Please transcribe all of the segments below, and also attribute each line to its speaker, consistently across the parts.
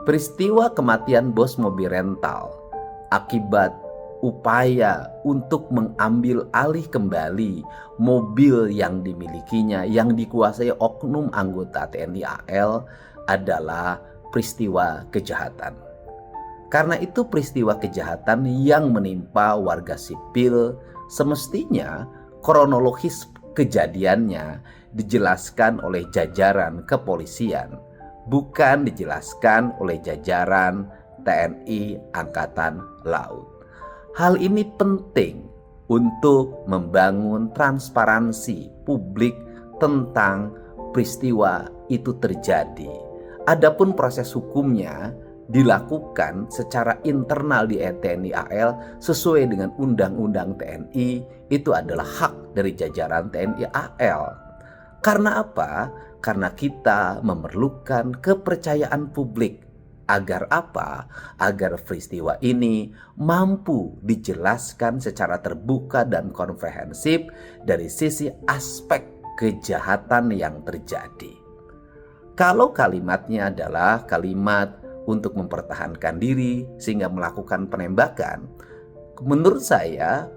Speaker 1: Peristiwa kematian bos mobil rental akibat upaya untuk mengambil alih kembali mobil yang dimilikinya yang dikuasai oknum anggota TNI AL adalah peristiwa kejahatan. Karena itu peristiwa kejahatan yang menimpa warga sipil, semestinya kronologis kejadiannya dijelaskan oleh jajaran kepolisian, bukan dijelaskan oleh jajaran TNI Angkatan Laut. Hal ini penting untuk membangun transparansi publik tentang peristiwa itu terjadi. Adapun proses hukumnya dilakukan secara internal di TNI AL sesuai dengan Undang-Undang TNI, itu adalah hak dari jajaran TNI AL. Karena apa? Karena kita memerlukan kepercayaan publik. Agar apa? Agar peristiwa ini mampu dijelaskan secara terbuka dan komprehensif dari sisi aspek kejahatan yang terjadi. Kalau kalimatnya adalah kalimat untuk mempertahankan diri sehingga melakukan penembakan, menurut saya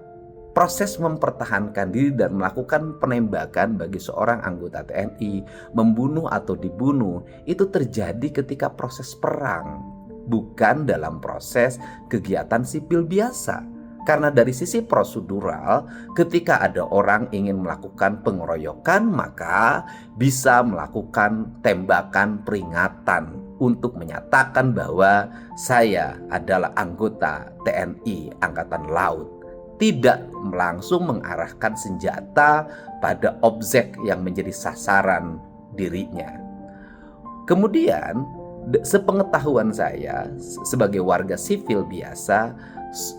Speaker 1: proses mempertahankan diri dan melakukan penembakan bagi seorang anggota TNI, membunuh atau dibunuh, itu terjadi ketika proses perang, bukan dalam proses kegiatan sipil biasa. Karena dari sisi prosedural, ketika ada orang ingin melakukan pengeroyokan, maka bisa melakukan tembakan peringatan untuk menyatakan bahwa saya adalah anggota TNI Angkatan Laut. Tidak langsung mengarahkan senjata pada objek yang menjadi sasaran dirinya. Kemudian, sepengetahuan saya sebagai warga sipil biasa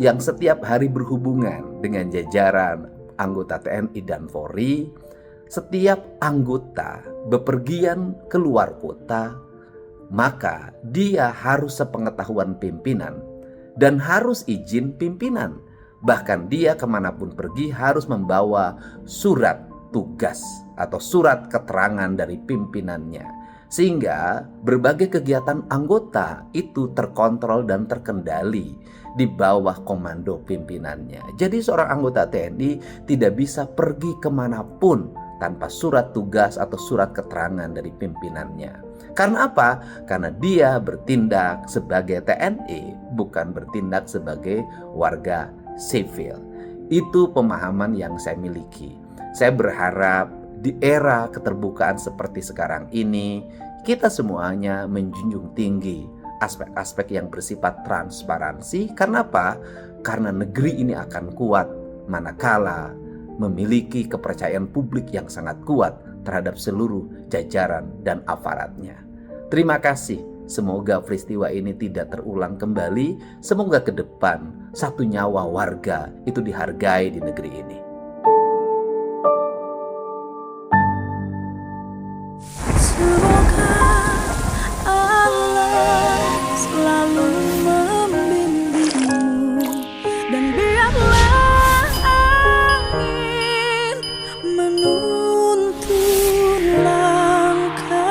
Speaker 1: yang setiap hari berhubungan dengan jajaran anggota TNI dan Polri, setiap anggota bepergian keluar kota, maka dia harus sepengetahuan pimpinan dan harus izin pimpinan. Bahkan dia kemanapun pergi harus membawa surat tugas atau surat keterangan dari pimpinannya. Sehingga berbagai kegiatan anggota itu terkontrol dan terkendali di bawah komando pimpinannya. Jadi seorang anggota TNI tidak bisa pergi kemanapun tanpa surat tugas atau surat keterangan dari pimpinannya. Karena apa? Karena dia bertindak sebagai TNI, bukan bertindak sebagai warga sipil. Itu pemahaman yang saya miliki. Saya berharap di era keterbukaan seperti sekarang ini, kita semuanya menjunjung tinggi aspek-aspek yang bersifat transparansi. Karena apa? Karena negeri ini akan kuat manakala memiliki kepercayaan publik yang sangat kuat terhadap seluruh jajaran dan aparatnya. Terima kasih. Semoga peristiwa ini tidak terulang kembali. Semoga ke depan satu nyawa warga itu dihargai di negeri ini.
Speaker 2: Semoga Allah selalu membimbingmu dan biarlah angin menuntun langkahmu.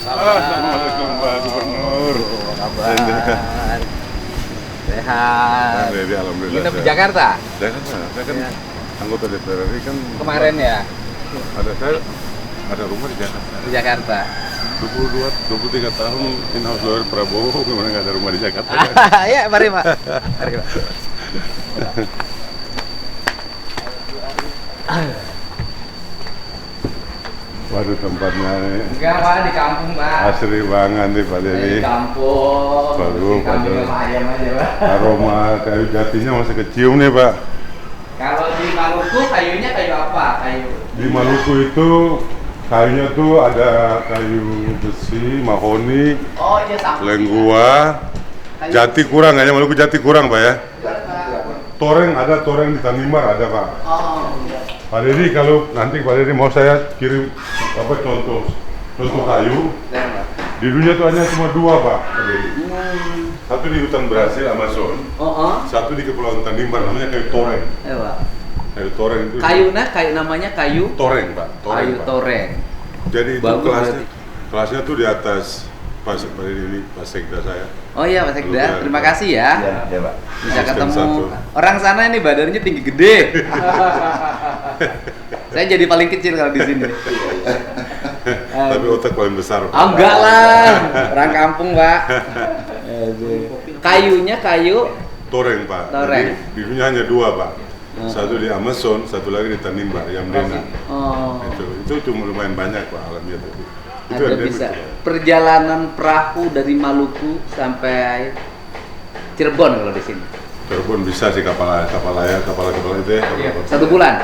Speaker 3: Assalamualaikum Pak Gubernur.
Speaker 4: Kabar sehat.
Speaker 3: Alhamdulillah.
Speaker 4: Nginep di Jakarta
Speaker 3: Saya kan
Speaker 4: Ya.
Speaker 3: anggota DPR RI kan.
Speaker 4: kemarin ya,
Speaker 3: Saya ada rumah di Jakarta.
Speaker 4: di Jakarta.
Speaker 3: 23 tahun in-house lawyer Prabowo, gimana nggak ada rumah di Jakarta?
Speaker 4: Ya, mari Pak. Mari Pak.
Speaker 3: Waduh tempatnya
Speaker 4: Enggak, Pak, di kampung, Pak.
Speaker 3: asri banget nih Pak
Speaker 4: Di
Speaker 3: Dedi.
Speaker 4: kampung.
Speaker 3: Bagus,
Speaker 4: Kambing
Speaker 3: bagus.
Speaker 4: sama ayam aja, Pak.
Speaker 3: Aroma kayu jatinya masih kecium nih Pak.
Speaker 4: Kalau di Maluku kayunya kayu apa? Kayu.
Speaker 3: Di Maluku itu kayunya tuh ada kayu besi, mahoni,
Speaker 4: Oh, iya sama.
Speaker 3: lenggua, jati kurang, kayaknya Maluku jati kurang Pak ya. Toreng ada, toreng di Tanimbar ada Pak.
Speaker 4: Oh, iya.
Speaker 3: Pak Dedi, kalau nanti Pak Dedi mau saya kirim apa contoh kayu. Di dunia tuh hanya cuma dua Pak Dedi. Satu di hutan Brasil Amazon, satu di Kepulauan Tanimbar namanya kayu toreng.
Speaker 4: Pak.
Speaker 3: Kayu toreng itu.
Speaker 4: Kayu namanya kayu
Speaker 3: Toreng Pak. Toreng,
Speaker 4: kayu
Speaker 3: Pak.
Speaker 4: toreng.
Speaker 3: Jadi itu
Speaker 4: Bagus
Speaker 3: kelasnya tuh di atas Pak Dedi ini Pak Sekda saya.
Speaker 4: Oh iya, Pak Sekda.
Speaker 3: Lumayan,
Speaker 4: Terima
Speaker 3: Pak.
Speaker 4: kasih ya.
Speaker 5: Ya Pak.
Speaker 4: Bisa
Speaker 3: Asisten
Speaker 4: ketemu
Speaker 3: satu.
Speaker 4: orang sana ini badannya tinggi gede. Saya jadi paling kecil kalau di sini.
Speaker 3: Tapi otak paling besar Pak.
Speaker 4: Oh, enggak lah, orang kampung Pak. Kayunya kayu.
Speaker 3: Toreng Pak.
Speaker 4: Toreng.
Speaker 3: Jadi, di dunia hanya dua Pak. Satu di Amazon, satu lagi di Tanimbar, Yamdena.
Speaker 4: Oh,
Speaker 3: Itu cuma lumayan banyak Pak alamnya tadi. Itu
Speaker 4: ada
Speaker 3: endemik,
Speaker 4: bisa
Speaker 3: Pak.
Speaker 4: perjalanan perahu dari Maluku sampai Cirebon kalau di sini.
Speaker 3: Cirebon bisa sih kapal layar itu ya.
Speaker 4: Satu bulan.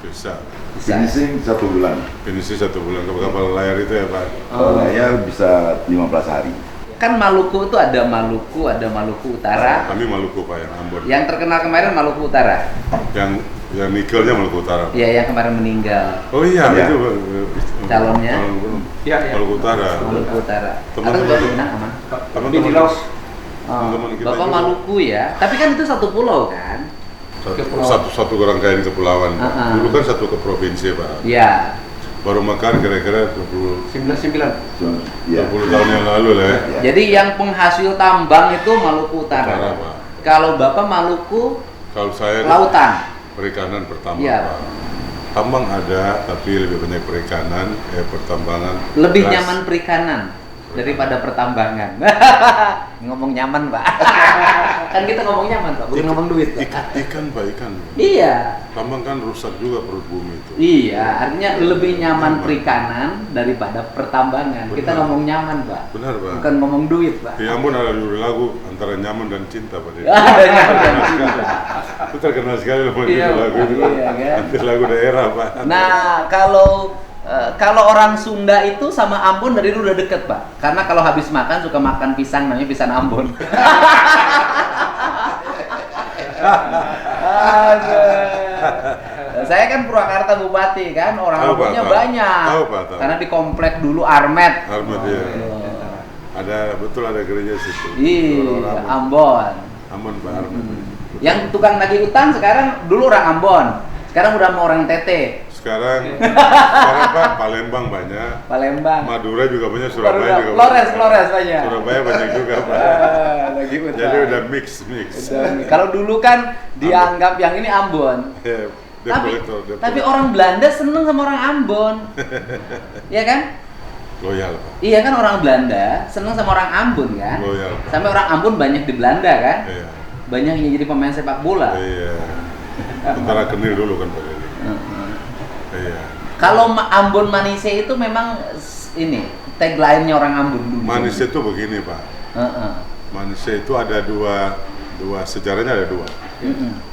Speaker 3: Bisa.
Speaker 4: Bisa.
Speaker 5: Finishing 1 bulan.
Speaker 3: Finisi 1 bulan kapal layar itu ya Pak.
Speaker 5: Kalau layar bisa 15 hari.
Speaker 4: Kan Maluku itu ada Maluku Utara.
Speaker 3: Kami Maluku Pak yang Ambon.
Speaker 4: Yang terkenal kemarin Maluku Utara.
Speaker 3: Yang nikelnya Maluku Utara. Pak.
Speaker 4: Iya, yang kemarin meninggal.
Speaker 3: Oh iya,
Speaker 5: Iya.
Speaker 3: itu
Speaker 4: Calonnya?
Speaker 3: Iya, Maluku Utara.
Speaker 4: Maluku Utara.
Speaker 3: Teman-teman.
Speaker 4: Atau Bapak Minang, aman?
Speaker 3: Teman-teman
Speaker 4: Oh,
Speaker 3: teman-teman kita
Speaker 4: Bapak
Speaker 3: juga.
Speaker 4: Maluku ya. Tapi kan itu satu pulau kan?
Speaker 3: satu orang kaya di kepulauan. Pak.
Speaker 4: Ah.
Speaker 3: Dulu kan satu ke provinsi Pak.
Speaker 4: Iya.
Speaker 3: Baru makan kira-kira 20
Speaker 5: Ya.
Speaker 3: 20 tahun yang lalu lah ya.
Speaker 5: Ya.
Speaker 4: Jadi yang penghasil tambang itu Maluku
Speaker 3: Utara,
Speaker 4: Utara.
Speaker 3: Pak.
Speaker 4: Kalau Bapak Maluku
Speaker 3: Kalau saya
Speaker 4: lautan.
Speaker 3: perikanan pertambang
Speaker 4: Iya.
Speaker 3: Pak. Tambang ada, tapi lebih banyak perikanan, pertambangan.
Speaker 4: Lebih
Speaker 3: gas.
Speaker 4: nyaman perikanan daripada pertambangan. Ngomong nyaman, Pak. Kan kita ngomong nyaman, Pak, bukan ngomong duit. Pak.
Speaker 3: Ikan Pak, ikan.
Speaker 4: Iya.
Speaker 3: Tambang kan rusak juga perut bumi itu.
Speaker 4: Iya, artinya lebih nyaman perikanan daripada pertambangan. Kita
Speaker 3: Benar.
Speaker 4: ngomong nyaman, Pak.
Speaker 3: Benar Pak.
Speaker 4: Bukan ngomong duit, Pak.
Speaker 3: Di Ambon ada judul lagu antara nyaman dan cinta Pak.
Speaker 4: Ada nyaman dan cinta.
Speaker 3: Itu terkenal sekali loh
Speaker 4: Iya,
Speaker 3: judul lagu itu.
Speaker 4: iya, kan?
Speaker 3: Nanti lagu daerah Pak.
Speaker 4: Nah, kalau orang Sunda itu sama Ambon dari dulu udah deket, Pak. Karena kalau habis makan suka makan pisang, namanya pisang Ambon. Aduh. Saya kan Purwakarta Bupati kan, orang
Speaker 3: Tahu, Pak,
Speaker 4: Ambonnya
Speaker 3: tahu.
Speaker 4: banyak.
Speaker 3: Tahu, Pak, tahu.
Speaker 4: Karena di komplek dulu Armet.
Speaker 3: Armet ya. Betul ada gereja situ.
Speaker 4: Iya,
Speaker 3: Orang
Speaker 4: Ambon.
Speaker 3: Ambon Pak Armet.
Speaker 4: Yang tukang nagih utang sekarang dulu orang Ambon. Sekarang udah mau orang Tete,
Speaker 3: Sekarang Pak Palembang banyak.
Speaker 4: Palembang.
Speaker 3: Madura juga banyak, Surabaya juga
Speaker 4: Flores banyak.
Speaker 3: Surabaya banyak juga Pak.
Speaker 4: Nagih utang.
Speaker 3: Jadi udah mix.
Speaker 4: Kalau dulu kan dianggap yang ini Ambon.
Speaker 3: Ya,
Speaker 4: Tapi
Speaker 3: debt
Speaker 4: tapi
Speaker 3: collector.
Speaker 4: orang Belanda seneng sama orang Ambon. Iya kan?
Speaker 3: Loyal Pak.
Speaker 4: Iya kan, orang Belanda seneng sama orang Ambon kan?
Speaker 3: Loyal.
Speaker 4: Sampai orang Ambon banyak di Belanda kan?
Speaker 3: Iya.
Speaker 4: Banyak yang jadi pemain sepak bola.
Speaker 3: Iya. Tentara Kenil dulu kan Pak Dedi. Iya.
Speaker 4: Kalau Ambon Manise itu memang ini tagline-nya orang Ambon dulu.
Speaker 3: Manis itu begini Pak.
Speaker 4: Heeh.
Speaker 3: Manis itu ada dua sejarahnya ada dua.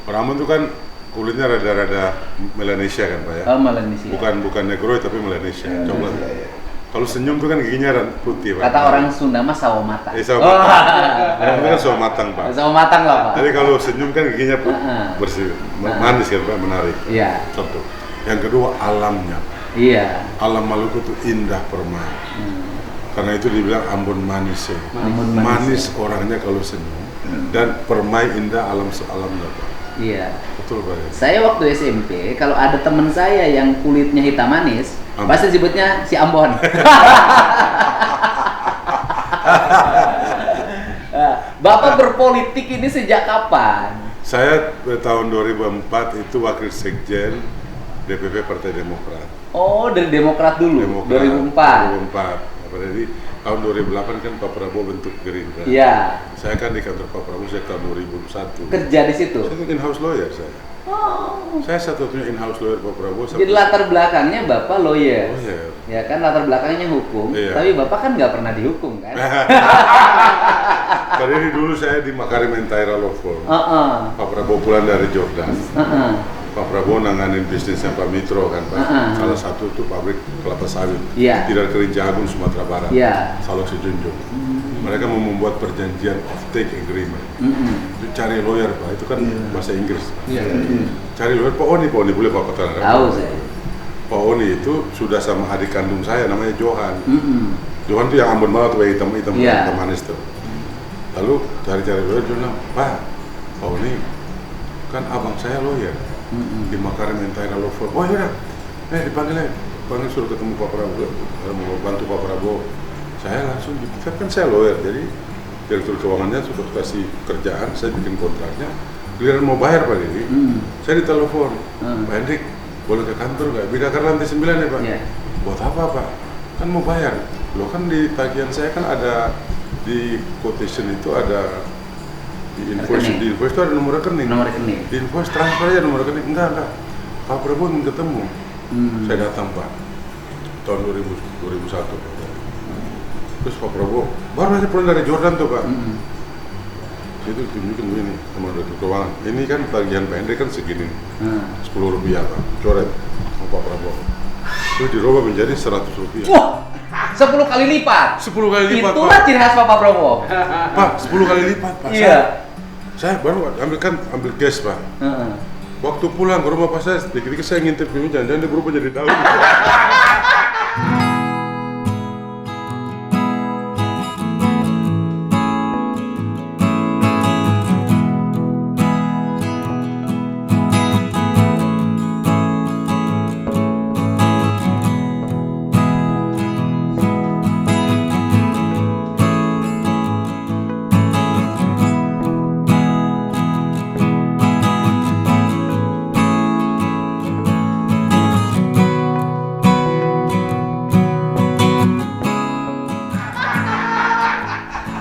Speaker 3: Orang Ambon itu kan kulitnya rada-rada Melanesia kan Pak ya.
Speaker 4: Oh, Malaysia.
Speaker 3: Bukan negroid tapi Melanesia. Coklat. Kalau senyum tuh kan giginya putih Pak.
Speaker 4: Kata orang Sunda mah sawo matang.
Speaker 3: sawo matang. Orang itu kan sawo matang Pak.
Speaker 4: Sawo matang lah, Pak.
Speaker 3: Jadi kalau senyum kan giginya bersih,
Speaker 4: Heeh.
Speaker 3: manis kan Pak, menarik.
Speaker 4: Iya.
Speaker 3: Satu. Yang kedua alamnya.
Speaker 4: Iya.
Speaker 3: Alam Maluku itu indah permai. Karena itu dibilang Ambon manis ya.
Speaker 4: Ambon manis,
Speaker 3: Manis orangnya kalau senyum dan permai indah alam sealamnya Pak.
Speaker 4: Iya.
Speaker 3: Betul Pak. Ya?
Speaker 4: Saya waktu SMP, kalau ada teman saya yang kulitnya hitam manis,
Speaker 3: Ambon.
Speaker 4: pasti sebutnya si Ambon. Bapak berpolitik ini sejak kapan?
Speaker 3: Saya tahun 2004 itu wakil sekjen DPP Partai Demokrat.
Speaker 4: Oh, dari Demokrat dulu, 2004.
Speaker 3: Jadi tahun 2008 kan Pak Prabowo bentuk Gerindra.
Speaker 4: Iya.
Speaker 3: Saya kan di kantor Pak Prabowo sejak tahun 2001.
Speaker 4: Kerja di situ.
Speaker 3: Saya itu in-house lawyer saya.
Speaker 4: Oh.
Speaker 3: Saya satu-satunya in-house lawyer Pak Prabowo.
Speaker 4: Jadi latar belakangnya Bapak lawyer.
Speaker 3: Lawyer.
Speaker 4: Ya kan latar belakangnya hukum,
Speaker 3: Iya.
Speaker 4: tapi Bapak kan nggak pernah dihukum kan?
Speaker 3: Padahal dulu saya di Makarim Entaira Law Firm.
Speaker 4: Heeh.
Speaker 3: Pak Prabowo pulang dari Jordan.
Speaker 4: Heeh.
Speaker 3: Pak Prabowo nanganin bisnisnya Pak Mitro kan Pak.
Speaker 4: Uh-uh.
Speaker 3: Salah satu itu pabrik kelapa sawit.
Speaker 4: Iya.
Speaker 3: Tidak Kerinci Agung Sumatera Barat.
Speaker 4: Iya.
Speaker 3: Salok Sejunjung. Mereka mau membuat perjanjian off-take agreement.
Speaker 4: Mm-mm.
Speaker 3: Itu cari lawyer Pak, itu kan bahasa Inggris.
Speaker 4: Iya.
Speaker 3: Cari lawyer Pak Oni boleh Pak Petang.
Speaker 4: Tahu saya.
Speaker 3: Pak Oni itu sudah sama adik kandung saya namanya Johan.
Speaker 4: Mm-mm.
Speaker 3: Johan tuh yang ambon banget tuh, hitam-hitam
Speaker 4: Iya.
Speaker 3: hitam manis tuh. Lalu cari-cari lawyer, dia bilang, Pak Oni kan abang saya lawyer.
Speaker 4: Mm-mm.
Speaker 3: Di Makarim Entaira Law Firm. Oh iya, dipanggil suruh ketemu Pak Prabowo, mau bantu Pak Prabowo. Saya langsung, kan saya lawyer, jadi direktur keuangannya sudah kasih kerjaan, saya bikin kontraknya. Giliran mau bayar Pak Didi, saya ditelepon, Pak Hendrik, boleh ke kantor nggak? Bidakar lantai 9 ya Pak?
Speaker 4: Iya.
Speaker 3: Buat apa Pak? Kan mau bayar. Loh kan di tagihan saya kan ada, di quotation itu ada, di invoice itu ada nomor rekening.
Speaker 4: Nomor rekening.
Speaker 3: Di invoice transfer aja nomor rekening. Enggak. Pak Prabowo ingin ketemu. Saya datang Pak. Tahun 2001. Terus Pak Prabowo baru aja pulang dari Jordan tuh Pak. Itu tunjukin begini sama direktur keuangan. Ini kan tagihan pendek kan segini. Rp10 Pak. Coret sama Pak Prabowo. Itu dirubah menjadi Rp100.
Speaker 4: Wah, 10 kali lipat.
Speaker 3: 10 kali lipat
Speaker 4: Itulah
Speaker 3: Pak.
Speaker 4: ciri khas Pak Prabowo.
Speaker 3: Pak, 10 kali lipat Pak.
Speaker 4: Iya.
Speaker 3: Saya baru ambil cash Pak.
Speaker 4: Heeh.
Speaker 3: Waktu pulang ke rumah Pak saya, dikit-dikit saya ngintip ini jangan-jangan dia berubah jadi daun.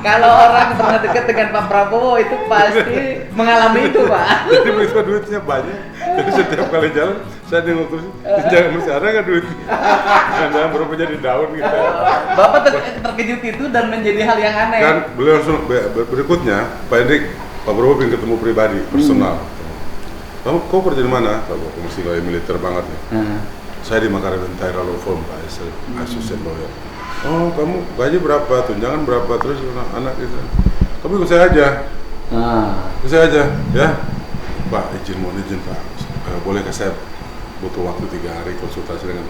Speaker 4: Kalau orang pernah dekat dengan Pak Prabowo itu pasti mengalami itu, Pak.
Speaker 3: Jadi begitu duitnya banyak, jadi setiap kali jalan saya nengok terus, jangan mesti ada nggak duit? Jangan berubah jadi daun gitu.
Speaker 4: Bapak terkejut itu dan menjadi hal yang aneh.
Speaker 3: Kan beliau langsung berikutnya, Pak Hendrik, Pak Prabowo ingin ketemu pribadi, personal. Kau kerja di mana? Pak Prabowo mesti lawyer militer banget nih. Saya di Makarim Entaira Law Firm, Pak, associate lawyer. Oh, kamu gaji berapa? Tunjangan berapa? Terus anak gitu. Kamu ikut saya aja. Ikut saya aja, ya. Pak, mohon izin Pak. Bolehkah saya butuh waktu 3 hari konsultasi dengan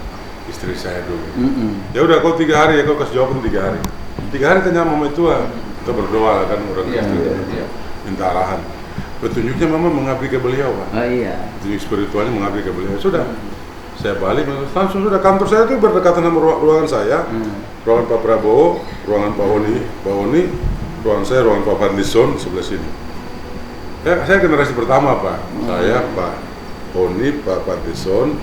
Speaker 3: istri saya dulu. Ya udah, kau 3 hari ya, kau kasih jawaban 3 hari. 3 hari tanya mama tua, kita berdoa lah kan orang Kristen, minta arahan. Petunjuknya mama mengabdi ke beliau Pak.
Speaker 4: Oh iya.
Speaker 3: Petunjuk spiritualnya mengabdi ke beliau. Sudah, saya balik langsung sudah, kantor saya itu berdekatan sama ruangan saya, ruangan Pak Prabowo, ruangan Pak Oni, ruangan saya, ruangan Pak Fadlizon sebelah sini. Saya generasi pertama Pak, saya Pak Oni, Pak Fadlizon,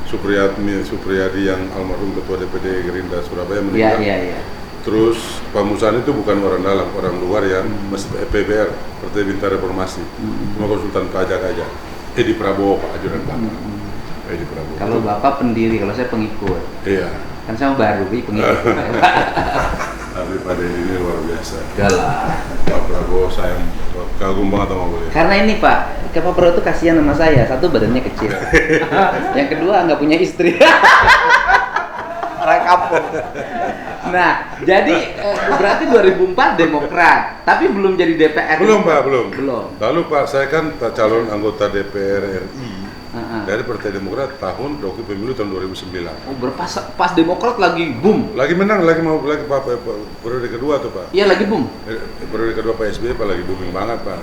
Speaker 3: Supriyadi yang almarhum Ketua DPD Gerindra Surabaya meninggal.
Speaker 4: Iya.
Speaker 3: Terus Pak Musani itu bukan orang dalam, orang luar yang masih PBR, Partai Bintang Reformasi, cuma konsultan pajak aja. Edi Prabowo Pak, ajudan Bapak. Edi Prabowo.
Speaker 4: Kalau Bapak pendiri, kalau saya pengikut.
Speaker 3: Iya.
Speaker 4: Kan saya baru pengikut.
Speaker 3: Tapi Pak Edi ini luar biasa.
Speaker 4: Galah.
Speaker 3: Pak Prabowo sayang, kagum banget sama beliau.
Speaker 4: Karena ini Pak, Pak Prabowo itu kasihan sama saya. Satu, badannya kecil. Yang kedua, nggak punya istri. Orang kampung. Nah, jadi berarti 2004 Demokrat, tapi belum jadi DPR.
Speaker 3: Belum Pak, belum. Lalu Pak, saya kan calon anggota DPR RI dari Partai Demokrat tahun waktu pemilu tahun 2009.
Speaker 4: Oh, pas Demokrat lagi boom.
Speaker 3: Lagi menang, lagi periode kedua tuh Pak.
Speaker 4: Iya, lagi boom.
Speaker 3: Periode kedua Pak SBY Pak lagi booming banget Pak.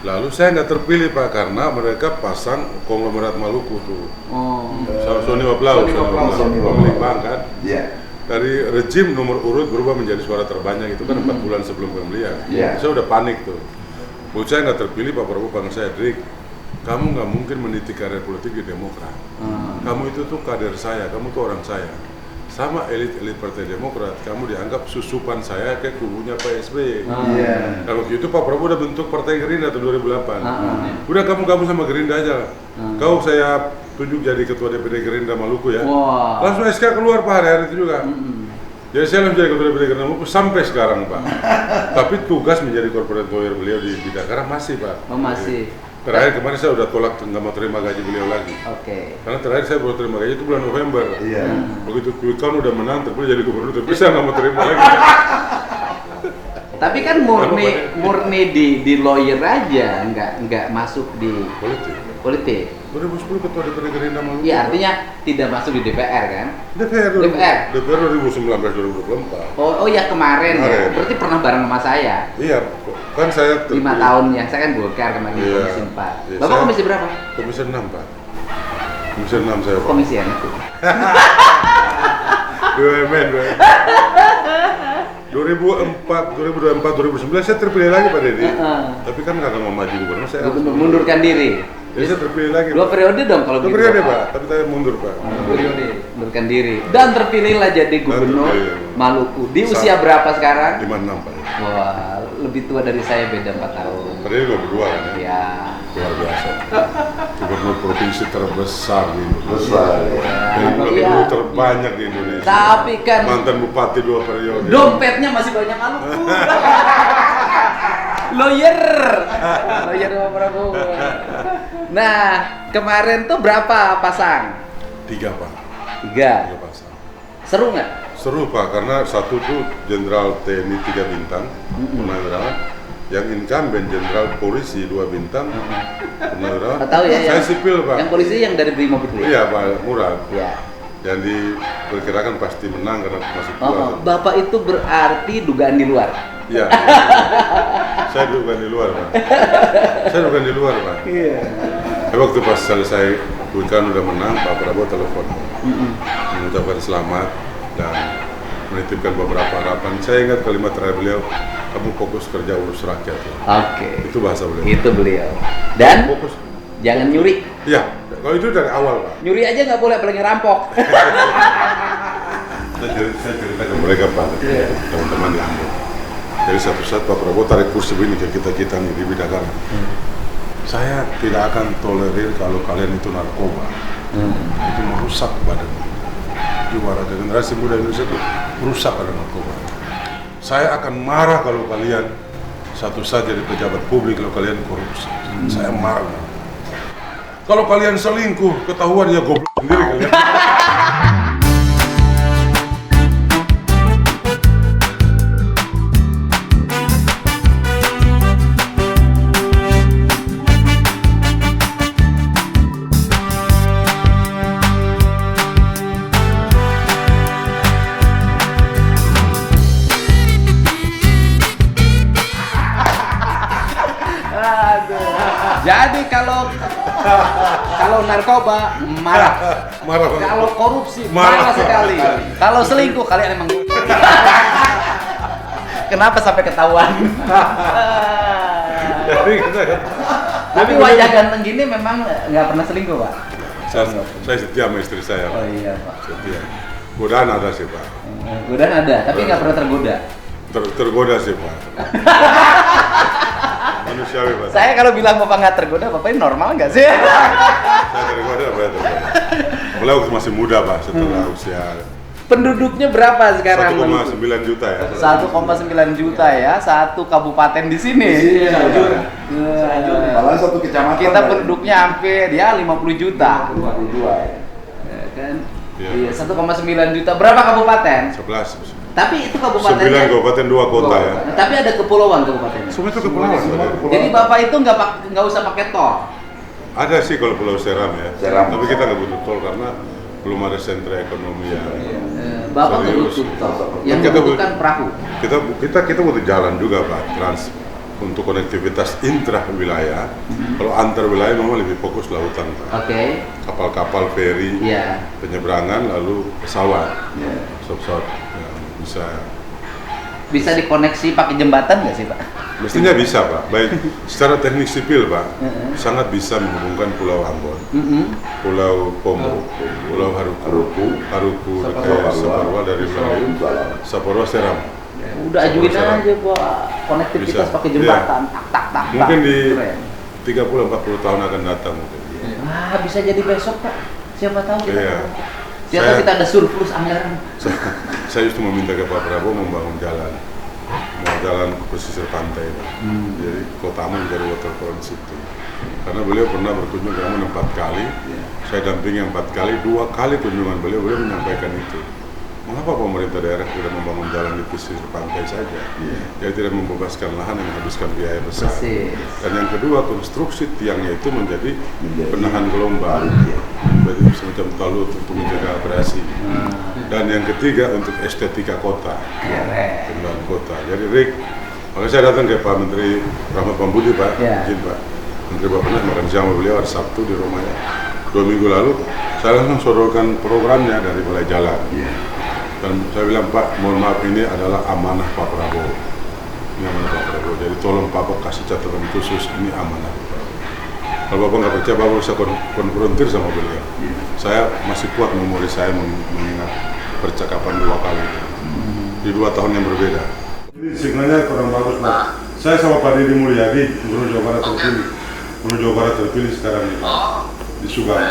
Speaker 3: Lalu saya nggak terpilih Pak karena mereka pasang konglomerat Maluku tuh. Sony Waplau, pemilik bank kan.
Speaker 5: Iya.
Speaker 3: Dari rejim nomor urut berubah menjadi suara terbanyak itu kan 4 bulan sebelum pemilihan. Saya udah panik tuh. Buat saya nggak terpilih, Pak Prabowo panggil saya, Drik, kamu nggak mungkin meniti karir politik di Demokrat. Kamu itu tuh kader saya, kamu tuh orang saya. sama elit-elit Partai Demokrat, kamu dianggap susupan saya ke kubunya Pak SBY.
Speaker 5: Iya.
Speaker 3: Nah waktu itu Pak Prabowo udah bentuk Partai Gerindra tahun 2008. Udah kamu gabung sama Gerindra aja. Kau saya tunjuk jadi ketua DPD Gerindra Maluku ya.
Speaker 4: Wah.
Speaker 3: Langsung SK keluar Pak hari itu juga. Jadi saya langsung jadi ketua DPD Gerindra Maluku sampai sekarang Pak. Tapi tugas menjadi corporate lawyer beliau di Jakarta masih Pak.
Speaker 4: Oh, masih.
Speaker 3: Terakhir kemarin saya udah tolak nggak mau terima gaji beliau lagi.
Speaker 4: Oke.
Speaker 3: Karena terakhir saya baru terima gaji itu bulan November.
Speaker 5: Iya.
Speaker 3: Begitu quick count udah menang terpilih jadi gubernur, tapi saya nggak mau terima lagi.
Speaker 4: Tapi kan murni di lawyer aja, nggak masuk di politik.
Speaker 3: 2010 ketua DPD Gerindra Maluku.
Speaker 4: Iya, artinya tidak masuk di DPR kan?
Speaker 3: DPR
Speaker 4: DPR
Speaker 3: 2019 2024.
Speaker 4: Oh ya kemarin ya.
Speaker 3: Kemarin.
Speaker 4: Berarti pernah bareng sama saya.
Speaker 3: Iya, kan saya
Speaker 4: 5 tahun ya. Saya kan Golkar kemarin
Speaker 3: Iya.
Speaker 4: Komisi 4.
Speaker 3: Iya,
Speaker 4: Bapak
Speaker 3: saya-
Speaker 4: komisi berapa?
Speaker 3: Komisi 6 Pak. Komisi 6 saya Pak.
Speaker 4: Komisi yang itu.
Speaker 3: BUMN. 2004, 2009 saya terpilih lagi Pak Deddy. Tapi kan nggak mau maju gubernur, saya harus
Speaker 4: Mundurkan diri.
Speaker 3: Jadi saya terpilih lagi.
Speaker 4: 2 periode dong kalau
Speaker 3: Dua
Speaker 4: gitu.
Speaker 3: periode Pak, tapi saya mundur Pak.
Speaker 4: 2 periode. Mundurkan diri. Dan terpilihlah jadi gubernur
Speaker 3: terpilih.
Speaker 4: Maluku. Di usia berapa sekarang?
Speaker 3: 56 Pak.
Speaker 4: Wah, lebih tua dari saya, beda 4 tahun.
Speaker 3: Pak Deddy 22 kan ya.
Speaker 4: Ya.
Speaker 3: Luar biasa. Gubernur provinsi terbesar di Indonesia.
Speaker 5: Besar.
Speaker 3: Dan
Speaker 4: Iya.
Speaker 3: gubernur terbanyak di Indonesia.
Speaker 4: Tapi kan
Speaker 3: Mantan bupati 2 periode.
Speaker 4: dompetnya masih banyak Maluku. Lawyer Pak Prabowo. Nah, kemarin tuh berapa pasang?
Speaker 3: 3 Pak.
Speaker 4: 3.
Speaker 3: 3 pasang.
Speaker 4: Seru nggak?
Speaker 3: Seru Pak, karena satu tuh Jenderal TNI 3 bintang, purnawirawan. Yang incumbent Jenderal Polisi 2 bintang, purnawirawan.
Speaker 4: Tahu ya
Speaker 3: Saya
Speaker 4: yang,
Speaker 3: sipil Pak.
Speaker 4: yang polisi yang dari Brimob itu ya?
Speaker 3: Iya Pak, Murad.
Speaker 4: Iya.
Speaker 3: Yang diperkirakan pasti menang karena masih tua.
Speaker 4: Oh, Bapak itu berarti dugaan di luar.
Speaker 3: Iya. Saya bukan di luar Pak. Saya bukan di luar Pak.
Speaker 4: Iya.
Speaker 3: Waktu pas selesai Bukan udah menang, Pak Prabowo telepon mengucapkan selamat dan menitipkan beberapa harapan. Saya ingat kalimat terakhir beliau, kamu fokus kerja urus rakyat.
Speaker 4: Oke.
Speaker 3: Itu bahasa beliau.
Speaker 4: Itu beliau. Dan
Speaker 3: Fokus.
Speaker 4: jangan nyuri.
Speaker 3: Iya, kalau itu dari awal Pak.
Speaker 4: Nyuri aja nggak boleh, apalagi rampok.
Speaker 3: Saya cerita ke mereka Pak, teman-teman di Ambon. Jadi satu saat Pak Prabowo tarik kursi begini ke kita nih di Bidakara. Saya tidak akan tolerir kalau kalian itu narkoba. Itu merusak badan. Juara generasi muda Indonesia itu merusak pada narkoba. Saya akan marah kalau kalian satu saat jadi pejabat publik kalau kalian korupsi. Saya marah. Kalau kalian selingkuh, ketahuan ya goblok sendiri kalian.
Speaker 4: Jadi kalau narkoba marah.
Speaker 3: Marah.
Speaker 4: Kalau korupsi
Speaker 3: Marah.
Speaker 4: marah sekali. Kalau selingkuh kalian emang. Kenapa sampai ketahuan? Tapi wajah ganteng gini memang nggak pernah selingkuh, Pak.
Speaker 3: Saya setia sama istri saya.
Speaker 4: Oh iya, Pak.
Speaker 3: Setia. Godaan ada sih Pak.
Speaker 4: Godaan ada, tapi nggak pernah tergoda.
Speaker 3: Tergoda sih Pak. Manusiawi Pak.
Speaker 4: Saya kalau bilang Bapak nggak tergoda, Bapak ini normal nggak sih?
Speaker 3: Saya tergoda Pak. Mulai waktu masih muda Pak, setelah usia
Speaker 4: Penduduknya berapa sekarang?
Speaker 3: 1,9 juta ya.
Speaker 4: 1,9 juta ya, satu kabupaten di sini.
Speaker 5: Malah satu kecamatan.
Speaker 4: Kita penduduknya hampir ya 50 juta.
Speaker 5: 52.
Speaker 4: Ya kan?
Speaker 3: Iya.
Speaker 4: Iya, 1,9 juta. Berapa kabupaten?
Speaker 3: 11.
Speaker 4: Tapi itu
Speaker 3: 9
Speaker 4: kabupatennya.
Speaker 3: kabupaten 2 kota ya.
Speaker 4: Tapi ada kepulauan kabupatennya.
Speaker 3: Semua itu kepulauan. Pak.
Speaker 4: Jadi Bapak itu nggak usah pakai tol.
Speaker 3: Ada sih kalau Pulau Seram ya.
Speaker 5: Seram.
Speaker 3: Tapi kita nggak butuh tol karena belum ada sentra ekonomi yang
Speaker 4: Bapak nggak
Speaker 3: serius.
Speaker 4: butuh tol. Yang
Speaker 3: Kita
Speaker 4: dibutuhkan perahu.
Speaker 3: Kita butuh jalan juga Pak, untuk konektivitas intra wilayah. Kalau antar wilayah memang lebih fokus lautan Pak.
Speaker 4: Oke.
Speaker 3: Kapal-kapal feri,
Speaker 4: Iya.
Speaker 3: penyeberangan, lalu pesawat.
Speaker 5: Iya.
Speaker 3: Pesawat yang bisa
Speaker 4: Bisa dikoneksi pakai jembatan nggak sih Pak?
Speaker 3: Mestinya bisa Pak, baik secara teknik sipil Pak, sangat bisa menghubungkan Pulau Ambon, Pulau Pomo, Pulau Haruku dekat Saparwa dari Melayu, Saparwa Seram.
Speaker 4: Udah ajuin aja Pak, konektivitas
Speaker 3: Bisa.
Speaker 4: pakai jembatan, tak.
Speaker 3: Mungkin di
Speaker 4: Keren.
Speaker 3: 30-40 tahun akan datang mungkin.
Speaker 4: Wah, bisa jadi besok Pak. Siapa tahu kita.
Speaker 3: Iya.
Speaker 4: Siapa tahu kita ada surplus anggaran.
Speaker 3: Saya justru meminta ke Pak Prabowo membangun jalan, mau jalan ke pesisir pantai, Pak. Jadi kota Ambon menjadi waterfront city. Karena beliau pernah berkunjung ke Ambon 4 kali, saya dampingi 4 kali, 2 kali kunjungan beliau menyampaikan itu. Mengapa pemerintah daerah tidak membangun jalan di pesisir pantai saja? Dia tidak membebaskan lahan yang menghabiskan biaya besar.
Speaker 4: Persis.
Speaker 3: Dan yang kedua, konstruksi tiangnya itu menjadi penahan gelombang, menjadi semacam talut untuk menjaga abrasi. Dan yang ketiga, untuk estetika kota, penahan kota. Jadi Rick, makanya saya datang ke Pak Menteri Rahmat Pambudi Pak, izin Pak. Menteri Bappenas makan siang sama beliau hari Sabtu di rumahnya. 2 minggu lalu, saya langsung sodorkan programnya dari mulai jalan. Dan saya bilang, Pak, mohon maaf ini adalah amanah Pak Prabowo. Ini amanah Pak Prabowo. Jadi tolong Bapak kasih catatan khusus, ini amanah Pak Prabowo. Kalau Bapak nggak percaya, Bapak bisa konfrontir sama beliau. Saya masih kuat memori saya mengingat percakapan 2 kali itu. Di 2 tahun yang berbeda. Ini signalnya kurang bagus, Pak. Saya sama Pak Deddy Mulyadi, Gubernur Jawa Barat terpilih. Gubernur Jawa Barat terpilih sekarang ini. Di Subang.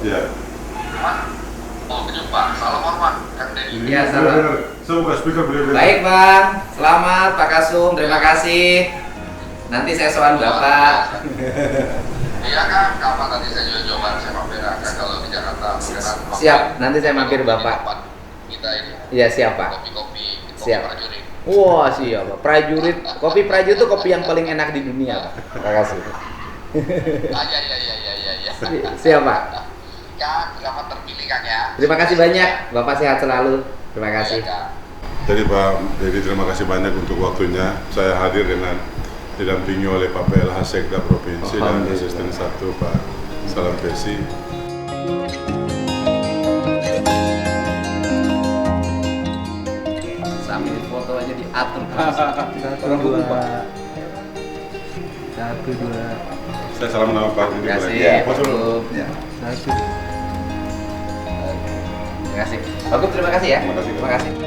Speaker 3: Ya.
Speaker 6: Mau berjumpa, salam hormat Kang Deddy.
Speaker 4: Iya, salam.
Speaker 3: Saya buka speaker beliau.
Speaker 4: Baik Bang, selamat Pak Kasum, terima kasih. Nanti saya soal Bapak.
Speaker 6: Iya Kang, kapan nanti saya juga coba saya mampir Kang kalau di Jakarta.
Speaker 4: Siap, nanti saya mampir Bapak.
Speaker 6: Kita ini.
Speaker 4: Iya siap Pak.
Speaker 6: Kopi
Speaker 4: Siap.
Speaker 6: prajurit.
Speaker 4: Wah siap Pak. Prajurit, kopi prajurit itu kopi yang paling enak di dunia Pak. Terima kasih.
Speaker 6: Iya.
Speaker 4: Siap Pak.
Speaker 6: Kang, selamat terpilih Kang ya.
Speaker 4: Terima kasih banyak, Bapak sehat selalu. Terima kasih.
Speaker 6: Iya, Kang.
Speaker 3: Jadi Pak Deddy, terima kasih banyak untuk waktunya. Saya hadir dengan didampingi oleh Pak PLH Sekda Provinsi dan Asisten 1 Pak Salam Pesi.
Speaker 4: Sambil foto aja diatur.
Speaker 7: 1, 2.
Speaker 3: Saya salam nama Pak Deddy.
Speaker 4: Terima kasih.
Speaker 3: Ya, foto dulu.
Speaker 4: Ya.
Speaker 7: 1.
Speaker 4: Terima kasih. Bagus, terima kasih ya.
Speaker 3: Terima kasih.
Speaker 4: Terima kasih.